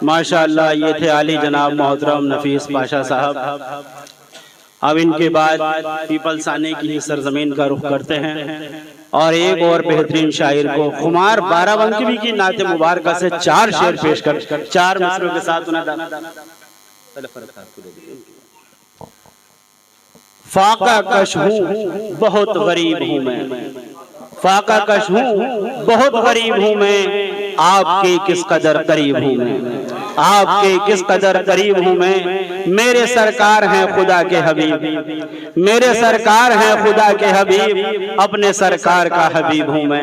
माशाअल्लाह ये थे आली जनाब मोहतरम नफीस पाशा साहब। अब इनके बाद पीपल्स आने की सरजमीन का रुख करते हैं और एक और बेहतरीन शायर को खुमार बाराबंकी की नाते मुबारक से 4 शेर पेश कर 4 मिसरों के साथ फाका कश हूँ बहुत गरीब हूँ मैं, फाका कश हूँ बहुत गरीब हूँ मैं, आपके किस कदर करीब हूँ मैं, आपके किस कदर करीब हूँ मैं। मेरे सरकार हैं खुदा के हबीब, मेरे सरकार हैं खुदा के हबीब, अपने सरकार का हबीब हूँ मैं,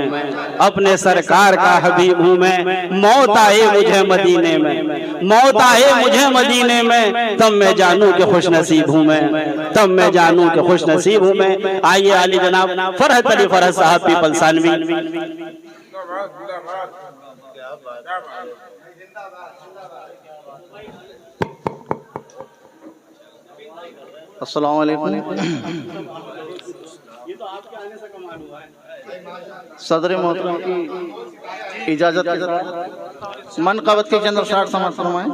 अपने सरकार का हबीब हूँ मैं। मौत आए मुझे मदीने में, मौत आए मुझे मदीने में, तब मैं जानूं कि खुश नसीब हूँ मैं, तब मैं जानूं कि खुश नसीब हूँ मैं। आइए आली जनाब फरहत अली फरहत साहब पीपलसानवी। अस्सलाम वालेकुम। सदर मोहतरम की इजाजत के साथ मनक़बत की चंद शार समाअत फरमाएं।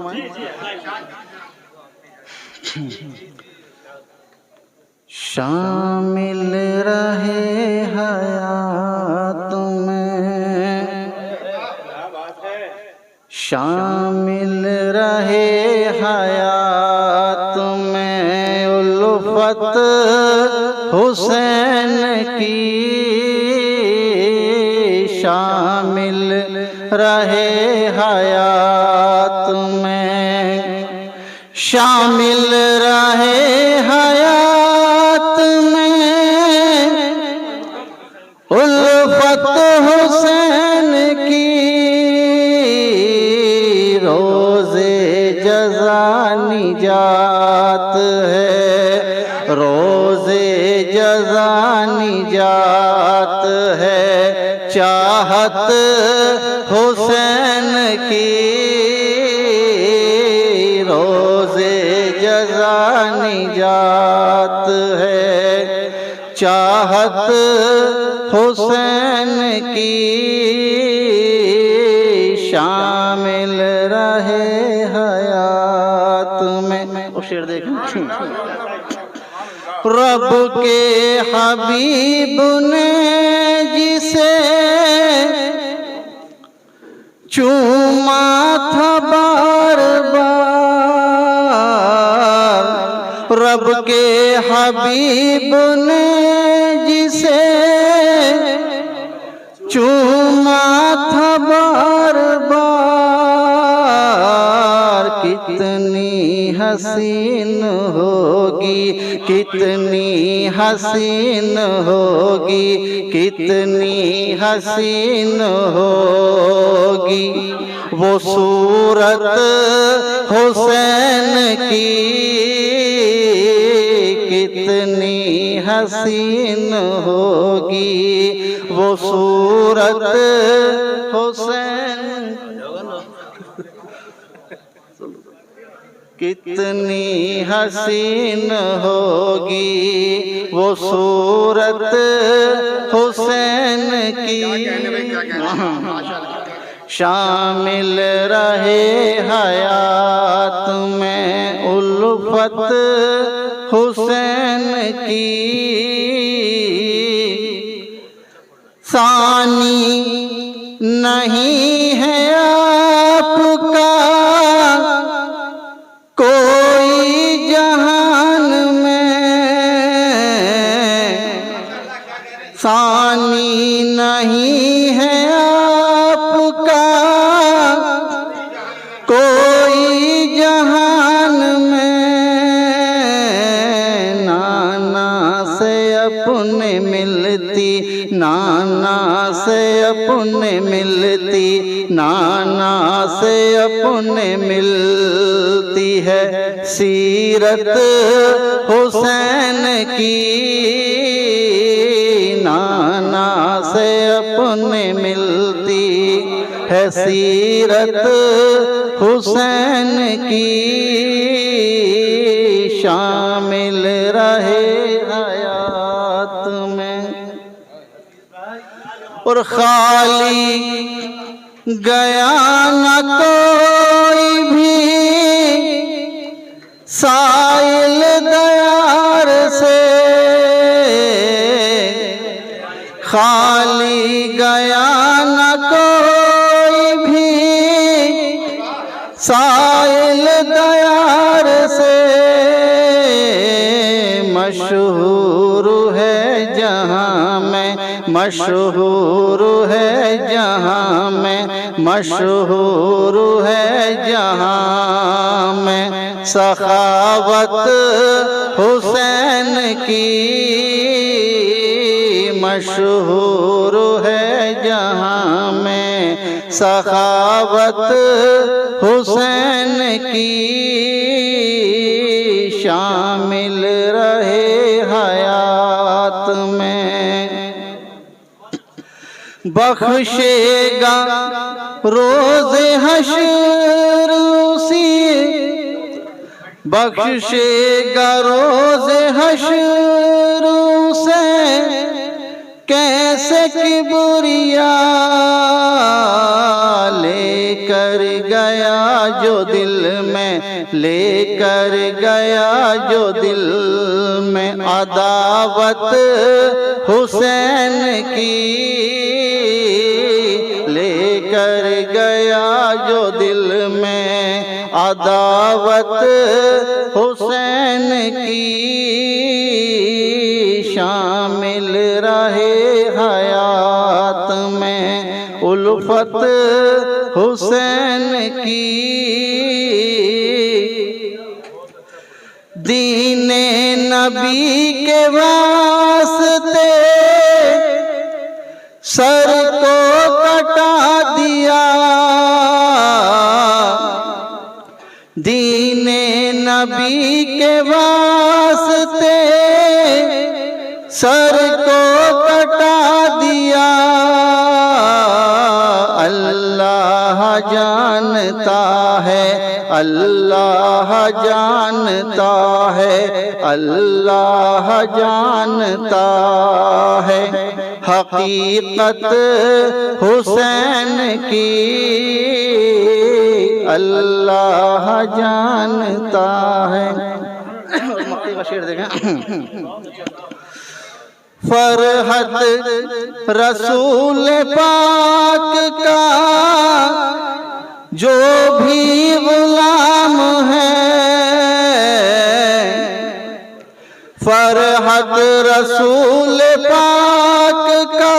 शामिल रहे हयात में, शामिल रहे हयात में उल्फत हुसैन की, शामिल रहे हयात में, शामिल रहे हयात में उल्फत हुसैन की, रोज़े जज़ा निजात है, रोज़े जज़ा निजात है, चाहत हुसैन की, रोज़े जज़ा निजात है, चाहत हुसैन की, शामिल रहे हयात में। वो शेर देखें। रब के हबीब ने जिसे चूमा था बार बार, रब के हबीब ने जिसे चूमा था बार बार, कितनी हसीन होगी, कितनी हसीन होगी, कितनी हसीन होगी वो सूरत हुसैन की, कितनी हसीन होगी वो सूरत हुसैन, कितनी हसीन होगी वो सूरत हुसैन की, शामिल रहे हयात में उल्फत हुसैन की, सानी नहीं है आपका कोई जहान में, सानी नहीं है आपका कोई जहान में, नाना से अपने मिलती, नाना से अपने मिलती, नाना से अपने मिलती है सीरत हुसैन की, नाना से अपने मिलती है सीरत हुसैन की, शामिल रहे हयात में। और खाली गया न कोई भी साइल दयार से, खाली गया न कोई भी साइल दयार से। मशहूर है जहाँ में, मशहूर है जहाँ में, मशहूर है जहाँ में सखावत हुसैन की। मशहूर है जहाँ में सखावत हुसैन की। शामिल रहे हयात में, बख्शेगा रोज़ हश्र उसी, बख्शेगा रोज़ हश्र उसे। कैसे किबरिया लेकर गया जो दिल में, लेकर गया जो दिल में अदावत हुसैन की। लेकर गया जो दिल में अदावत हुसैन की। शामिल रहे हयात में उल्फत हुसैन की। दीने नबी के वास्ते सर को कटा दिया। दीने नबी के वास्ते सर को कटा दिया। अल्लाह जानता है, अल्लाह जानता है, अल्लाह जानता है हकीकत हुसैन की। अल्लाह जानता है। मक्की का शेर देखें। फरहत रसूल पाक का जो भी गुलाम है, फरहत रसूल पाक का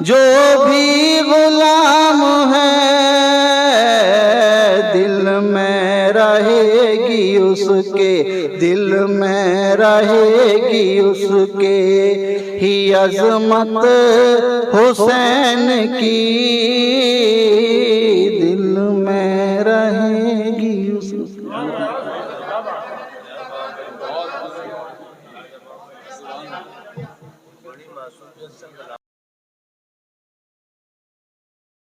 जो भी गुलाम है। दिल में रहेगी उसके, दिल में रहेगी उसके ही अज़मत हुसैन की। दिल में रहेगी उसके।